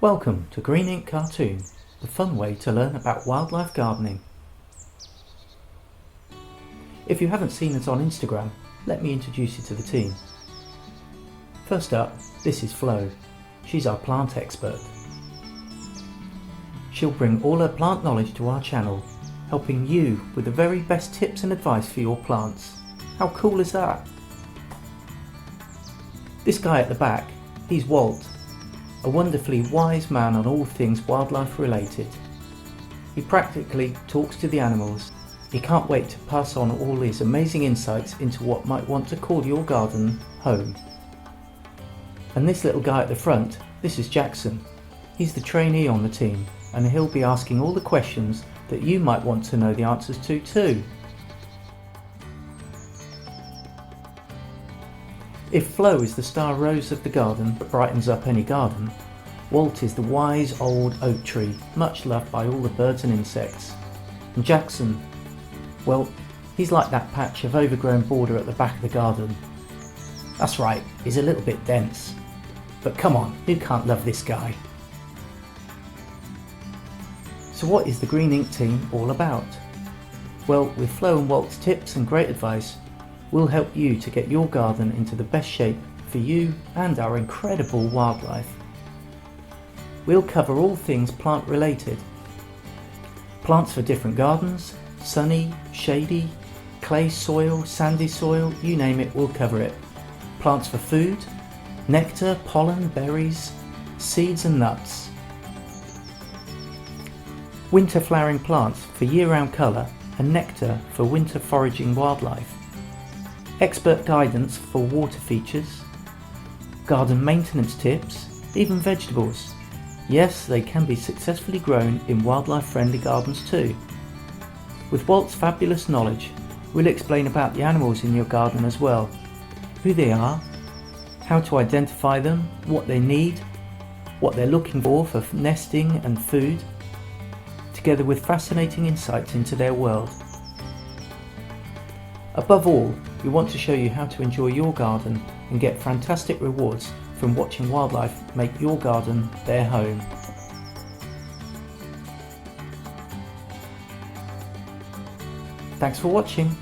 Welcome to Green Ink Cartoon, the fun way to learn about wildlife gardening. If you haven't seen us on Instagram, let me introduce you to the team. First up, this is Flo. She's our plant expert. She'll bring all her plant knowledge to our channel, helping you with the very best tips and advice for your plants. How cool is that? This guy at the back, he's Walt, a wonderfully wise man on all things wildlife related. He practically talks to the animals. He can't wait to pass on all his amazing insights into what might want to call your garden home. And this little guy at the front, this is Jackson. He's the trainee on the team, and he'll be asking all the questions that you might want to know the answers to too. If Flo is the star rose of the garden that brightens up any garden, Walt is the wise old oak tree, much loved by all the birds and insects. And Jackson, well, he's like that patch of overgrown border at the back of the garden. That's right, he's a little bit dense. But come on, who can't love this guy? So what is the Green Ink team all about? Well, with Flo and Walt's tips and great advice, we'll help you to get your garden into the best shape for you and our incredible wildlife. We'll cover all things plant related. Plants for different gardens, sunny, shady, clay soil, sandy soil, you name it, we'll cover it. Plants for food, nectar, pollen, berries, seeds and nuts. Winter flowering plants for year-round colour and nectar for winter foraging wildlife. Expert guidance for water features, garden maintenance tips, even vegetables. Yes, they can be successfully grown in wildlife-friendly gardens too. With Walt's fabulous knowledge, we'll explain about the animals in your garden as well, who they are, how to identify them, what they need, what they're looking for nesting and food, together with fascinating insights into their world. Above all, we want to show you how to enjoy your garden and get fantastic rewards from watching wildlife make your garden their home. Thanks for watching.